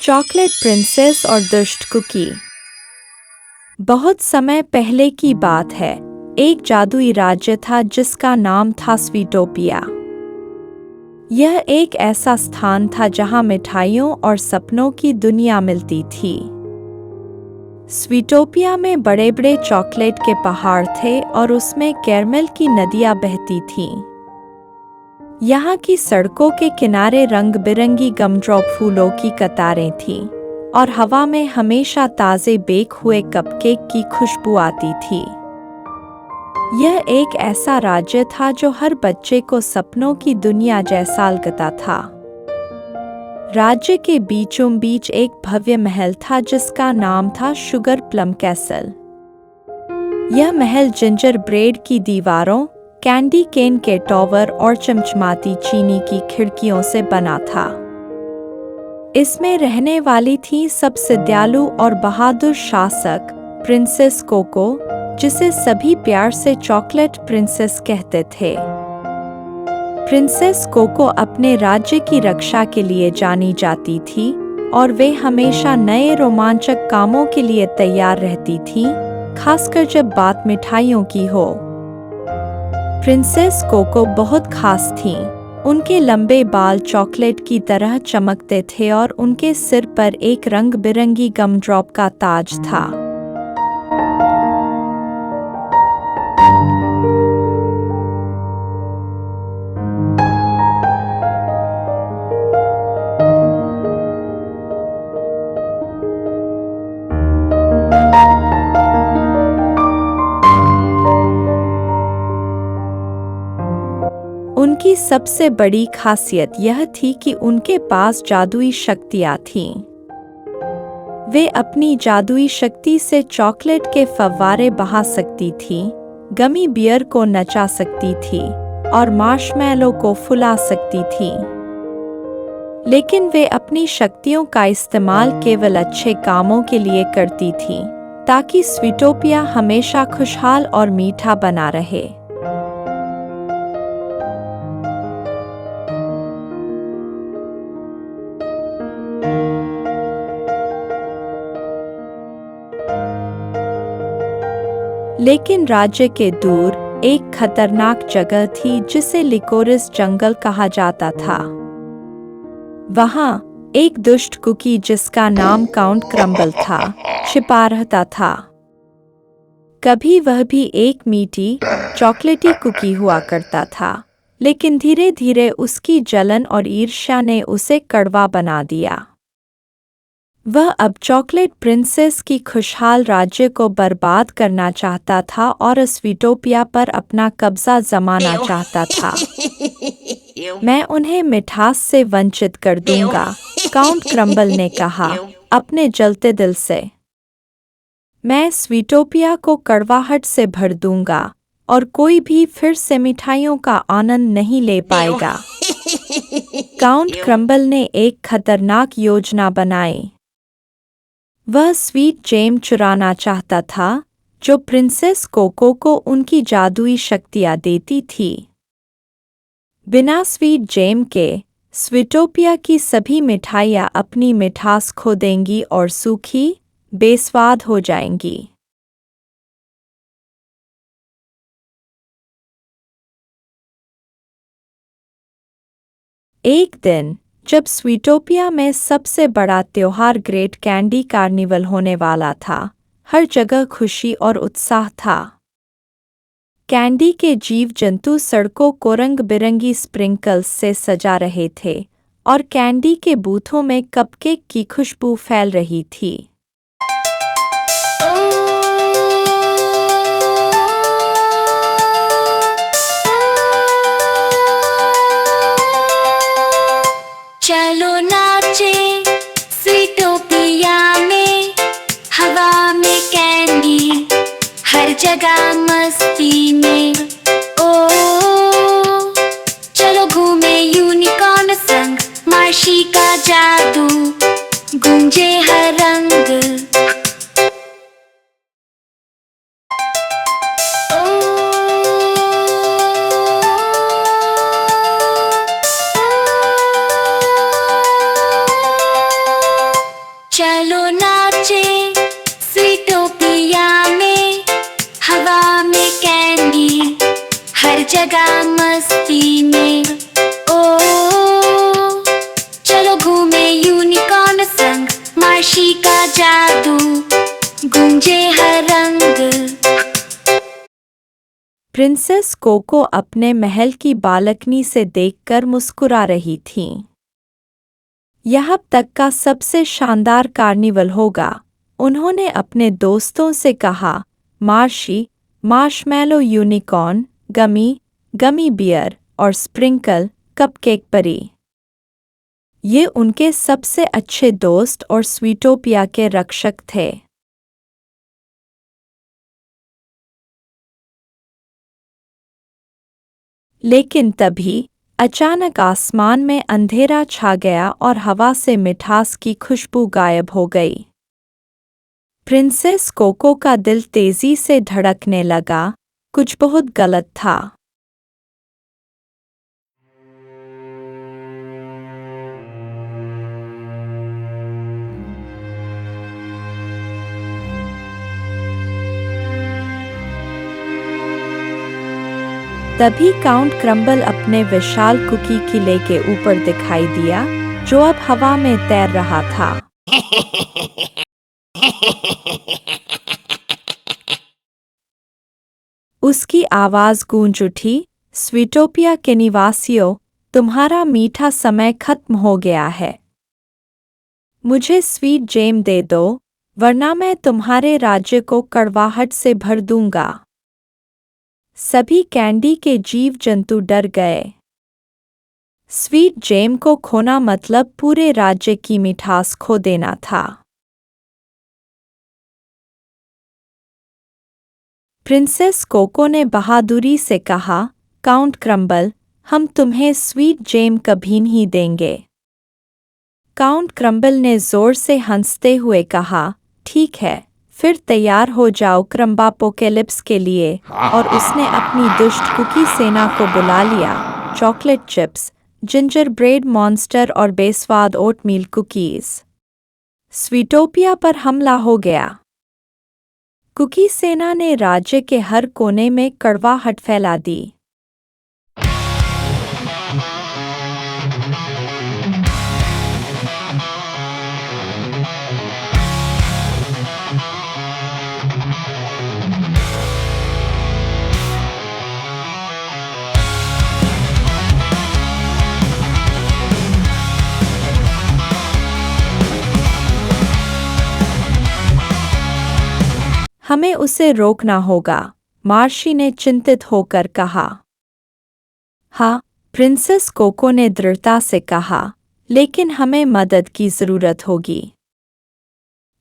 Chocolate princess और दुष्ट cookie. बहुत समय पहले की बात है, एक जादुई राज्य था जिसका नाम था स्वीटोपिया। यह एक ऐसा स्थान था जहां मिठाइयों और सपनों की दुनिया मिलती थी। स्वीटोपिया में बड़े बड़े चॉकलेट के पहाड़ थे और उसमें कैरमेल की नदियां बहती थीं। यहाँ की सड़कों के किनारे रंग बिरंगी गमड्रॉप फूलों की कतारें थीं और हवा में हमेशा ताज़े बेक हुए कपकेक की खुशबू आती थी। यह एक ऐसा राज्य था जो हर बच्चे को सपनों की दुनिया जैसा लगता था। राज्य के बीचों बीच एक भव्य महल था जिसका नाम था शुगर प्लम कैसल। यह महल जिंजर ब्रेड की दीवारों, कैंडी केन के टॉवर और चमचमाती चीनी की खिड़कियों से बना था। इसमें रहने वाली थी सबसे दयालु और बहादुर शासक प्रिंसेस कोको, जिसे सभी प्यार से चॉकलेट प्रिंसेस कहते थे। प्रिंसेस कोको अपने राज्य की रक्षा के लिए जानी जाती थी और वे हमेशा नए रोमांचक कामों के लिए तैयार रहती थी, खासकर जब बात मिठाइयों की हो। प्रिंसेस कोको बहुत खास थीं। उनके लंबे बाल चॉकलेट की तरह चमकते थे और उनके सिर पर एक रंग बिरंगी गमड्रॉप का ताज था। उनकी सबसे बड़ी खासियत यह थी कि उनके पास जादुई शक्तियाँ थीं। वे अपनी जादुई शक्ति से चॉकलेट के फव्वारे बहा सकती थीं, गमी बियर को नचा सकती थी और मार्शमैलो को फुला सकती थी। लेकिन वे अपनी शक्तियों का इस्तेमाल केवल अच्छे कामों के लिए करती थीं, ताकि स्वीटोपिया हमेशा खुशहाल और मीठा बना रहे। लेकिन राज्य के दूर एक खतरनाक जगह थी जिसे लिकोरिस जंगल कहा जाता था। वहाँ एक दुष्ट कुकी जिसका नाम काउंट क्रम्बल था, छिपा रहता था। कभी वह भी एक मीठी चॉकलेटी कुकी हुआ करता था, लेकिन धीरे धीरे उसकी जलन और ईर्ष्या ने उसे कड़वा बना दिया। वह अब चॉकलेट प्रिंसेस की खुशहाल राज्य को बर्बाद करना चाहता था और स्वीटोपिया पर अपना कब्जा जमाना चाहता था। मैं उन्हें मिठास से वंचित कर दूंगा, काउंट क्रम्बल ने कहा अपने जलते दिल से। मैं स्वीटोपिया को कड़वाहट से भर दूंगा और कोई भी फिर से मिठाइयों का आनंद नहीं ले पाएगा। काउंट क्रम्बल ने एक खतरनाक योजना बनाई। वह स्वीट जेम चुराना चाहता था, जो प्रिंसेस कोको को उनकी जादुई शक्तियाँ देती थी। बिना स्वीट जेम के स्वीटोपिया की सभी मिठाइयाँ अपनी मिठास खो देंगी और सूखी, बेस्वाद हो जाएंगी। एक दिन जब स्वीटोपिया में सबसे बड़ा त्योहार ग्रेट कैंडी कार्निवल होने वाला था, हर जगह खुशी और उत्साह था। कैंडी के जीव जंतु सड़कों को रंग बिरंगी स्प्रिंकल्स से सजा रहे थे और कैंडी के बूथों में कपकेक की खुशबू फैल रही थी। चलो नाचे स्वीटोपिया में, हवा में कैंडी, हर जगह मस्ती में। ओ चलो घूमे यूनिकॉर्न संग, मार्शी का जादू गूंजे हर रंग। चलो नाचे स्वीटोपिया में, हवा में कैंडी, हर जगह मस्ती में। ओ चलो घूमे यूनिकॉर्न संग, मार्शी का जादू गूंजे हर रंग। प्रिंसेस कोको अपने महल की बालकनी से देखकर मुस्कुरा रही थीं। यह अब तक का सबसे शानदार कार्निवल होगा, उन्होंने अपने दोस्तों से कहा। मार्शी, मार्शमैलो यूनिकॉर्न, गमी बियर और स्प्रिंकल कपकेक परी। ये उनके सबसे अच्छे दोस्त और स्वीटोपिया के रक्षक थे। लेकिन तभी अचानक आसमान में अंधेरा छा गया और हवा से मिठास की खुशबू गायब हो गई। प्रिंसेस कोको का दिल तेजी से धड़कने लगा, कुछ बहुत गलत था। तभी काउंट क्रम्बल अपने विशाल कुकी किले के ऊपर दिखाई दिया, जो अब हवा में तैर रहा था। उसकी आवाज गूंज उठी, स्वीटोपिया के निवासियों, तुम्हारा मीठा समय खत्म हो गया है। मुझे स्वीट जेम दे दो, वरना मैं तुम्हारे राज्य को कड़वाहट से भर दूंगा। सभी कैंडी के जीव जंतु डर गए। स्वीट जेम को खोना मतलब पूरे राज्य की मिठास खो देना था। प्रिंसेस कोको ने बहादुरी से कहा, काउंट क्रम्बल, हम तुम्हें स्वीट जेम कभी नहीं देंगे। काउंट क्रम्बल ने जोर से हंसते हुए कहा, ठीक है, फिर तैयार हो जाओ क्रम्बापोकेलिप्स के लिए। और उसने अपनी दुष्ट कुकी सेना को बुला लिया। Chocolate chips, ginger bread monster और बेस्वाद ओटमील कुकीज। स्वीटोपिया पर हमला हो गया। कुकी सेना ने राज्य के हर कोने में कड़वाहट फैला दी। हमें उसे रोकना होगा, मार्शी ने चिंतित होकर कहा। हाँ, प्रिंसेस कोको ने दृढ़ता से कहा, लेकिन हमें मदद की जरूरत होगी।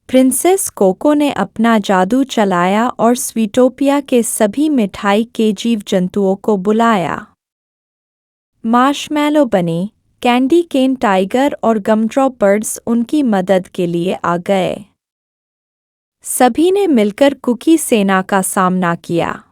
प्रिंसेस कोको ने अपना जादू चलाया और स्वीटोपिया के सभी मिठाई के जीव जंतुओं को बुलाया। मार्शमैलो बनी, कैंडी केन टाइगर और गमड्रॉप बर्ड्स उनकी मदद के लिए आ गए। सभी ने मिलकर कुकी सेना का सामना किया।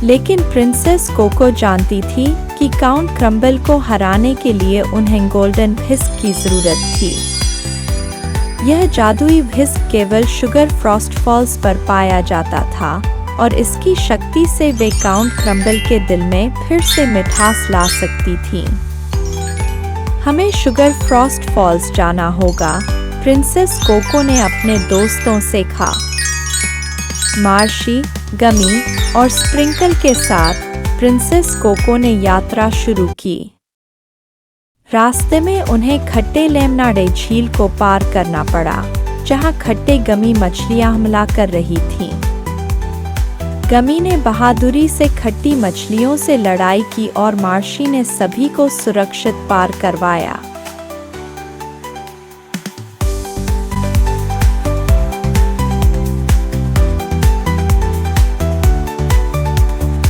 लेकिन प्रिंसेस कोको जानती थी कि काउंट क्रम्बल को हराने के लिए उन्हें गोल्डन व्हिस्क की जरूरत थी। यह जादुई व्हिस्क केवल शुगर फ्रॉस्ट फॉल्स पर पाया जाता था और इसकी शक्ति से वे काउंट क्रम्बल के दिल में फिर से मिठास ला सकती थीं। हमें शुगर फ्रॉस्ट फॉल्स जाना होगा, प्रिंसेस कोको ने अपने दोस्तों से कहा। मार्शी, गमी और स्प्रिंकल के साथ प्रिंसेस कोको ने यात्रा शुरू की। रास्ते में उन्हें खट्टे लेमनाडे झील को पार करना पड़ा, जहां खट्टे गमी मछलियां हमला कर रही थीं। गमी ने बहादुरी से खट्टी मछलियों से लड़ाई की और मार्शी ने सभी को सुरक्षित पार करवाया।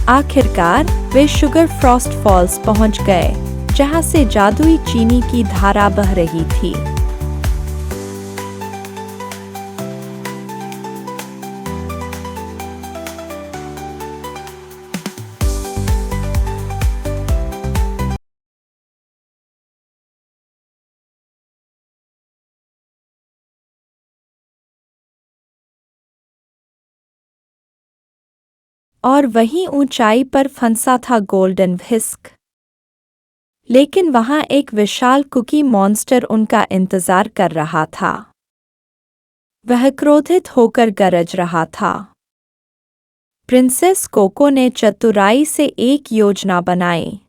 आखिरकार वे शुगर फ्रॉस्ट फॉल्स पहुंच गए, जहां से जादुई चीनी की धारा बह रही थी। और वहीं ऊंचाई पर फंसा था गोल्डन व्हिस्क। लेकिन वहां एक विशाल कुकी मॉन्स्टर उनका इंतजार कर रहा था। वह क्रोधित होकर गरज रहा था। प्रिंसेस कोको ने चतुराई से एक योजना बनाई।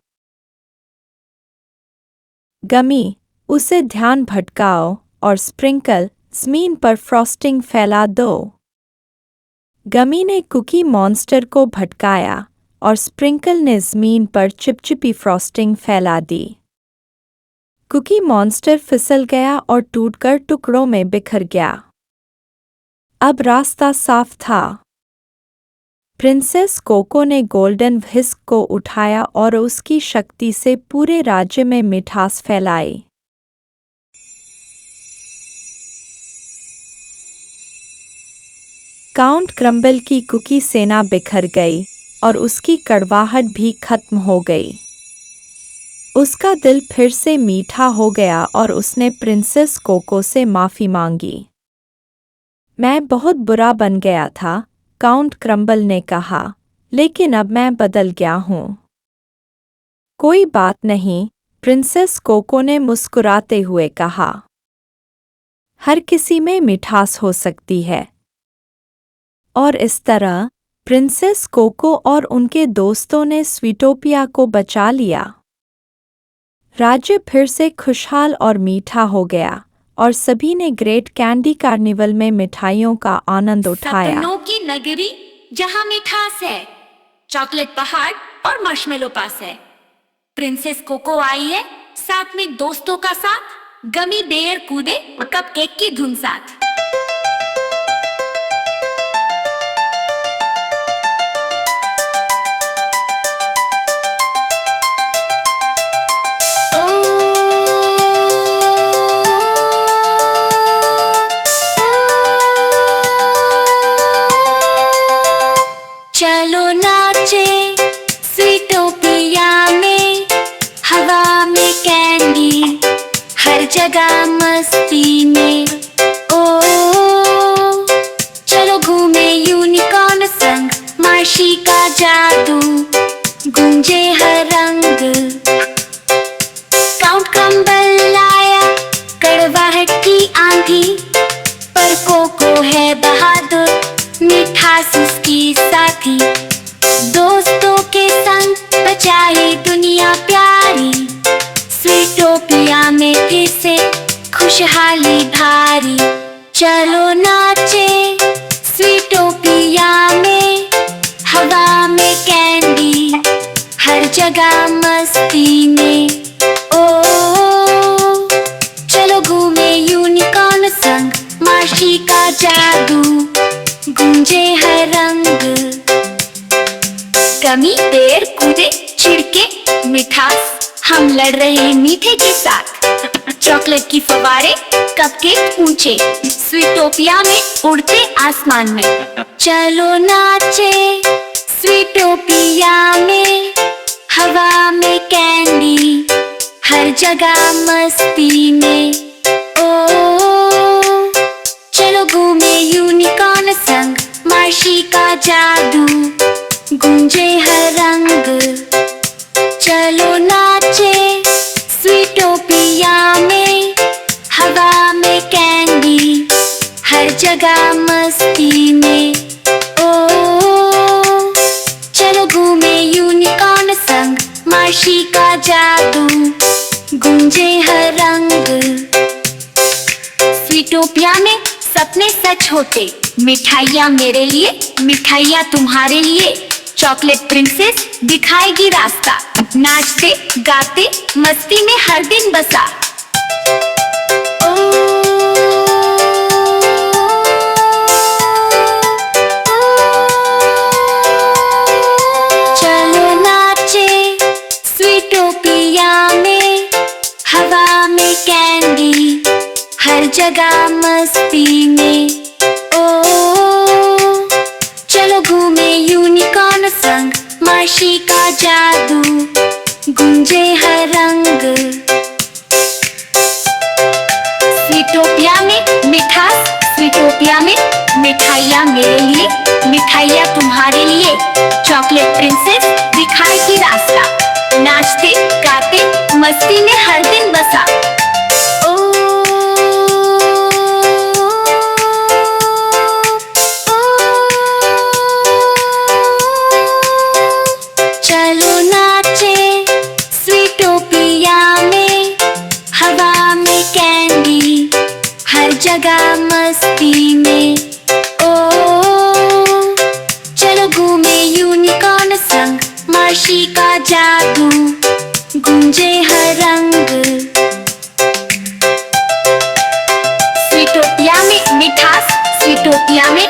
गमी, उसे ध्यान भटकाओ और स्प्रिंकल ज़मीन पर फ्रॉस्टिंग फैला दो। गमी ने कुकी मॉन्स्टर को भटकाया और स्प्रिंकल ने ज़मीन पर चिपचिपी फ्रॉस्टिंग फैला दी। कुकी मॉन्स्टर फिसल गया और टूटकर टुकड़ों में बिखर गया। अब रास्ता साफ था। प्रिंसेस कोको ने गोल्डन व्हिस्क को उठाया और उसकी शक्ति से पूरे राज्य में मिठास फैलाई। काउंट क्रम्बल की कुकी सेना बिखर गई और उसकी कड़वाहट भी खत्म हो गई। उसका दिल फिर से मीठा हो गया और उसने प्रिंसेस कोको से माफ़ी मांगी। मैं बहुत बुरा बन गया था, काउंट क्रम्बल ने कहा, लेकिन अब मैं बदल गया हूँ। कोई बात नहीं, प्रिंसेस कोको ने मुस्कुराते हुए कहा। हर किसी में मिठास हो सकती है। और इस तरह प्रिंसेस कोको और उनके दोस्तों ने स्वीटोपिया को बचा लिया। राज्य फिर से खुशहाल और मीठा हो गया और सभी ने ग्रेट कैंडी कार्निवल में मिठाइयों का आनंद उठाया। सपनों की नगरी जहां मिठास है, चॉकलेट पहाड़ और मार्शमेलो पास है। प्रिंसेस कोको आई है साथ में दोस्तों का साथ, गमी बेयर कूदे और कपकेक की धुन साथ। चलो नाचे स्वीटोपिया में, हवा में कैंडी, हर जगह मस्ती में। ओ चलो घूमे यूनिकॉर्न संग, मार्शी का जादू गूंजे हर रंग। काउंट क्रम्बल लाया कड़वाहट की आंधी, पर कोको है बहादुर, मिठास उसकी साथी। दोस्तों के संग बचाई दुनिया प्यारी, स्वीटोपिया में फिर से खुशहाली भारी। चलो नाचे स्वीटोपिया में, हवा में कैंडी, हर जगह मस्ती में। ओ चलो घूमे यूनिकॉर्न संग, मार्शी का जादू गूंजे हर रंग। गमी बेर कूदे छिड़के मिठास, हम लड़ रहे मीठे के साथ। चॉकलेट की फवारे, कपकेक ऊंचे, स्वीटोपिया में उड़ते आसमान में। चलो नाचे स्वीटोपिया में, हवा में कैंडी, हर जगह मस्ती में। ओ चलो घूमे यूनिकॉर्न संग, मार्शी का जादू गूंजे हर रंग। चलो नाचे स्वीटोपिया में, हवा में कैंडी, हर जगह मस्ती में। ओ चलो घूमे यूनिकॉर्न संग, मार्शी का जादू गूंजे हर रंग। स्वीटोपिया में सब सपने सच होते। मिठाइयाँ मेरे लिए, मिठाइयाँ तुम्हारे लिए, चॉकलेट प्रिंसेस दिखाएगी रास्ता। नाचते गाते मस्ती में हर दिन बसा। चलो नाचे स्वीटोपिया में, हवा में कैंडी, हर जगह मस्ती में। ओ चलो घूमे यूनिकॉर्न संग, मार्शी का जादू गूंजे हर रंग। स्वीटोपिया में मिठास, स्वीटोपिया में मिठाइयाँ मेरे लिए, मिठाइयाँ तुम्हारे लिए, चॉकलेट प्रिंसेस दिखाएगी रास्ता। नाचते गाते मस्ती में हर दिन बसा। चलो नाचे स्वीटोपिया में, हवा में कैंडी, हर जगह मस्ती में। ओ चलो घूमे यूनिकॉर्न संग, मार्शी का जादू गूंजे हर रंग। स्वीटोपिया में मिठास, स्वीटोपिया में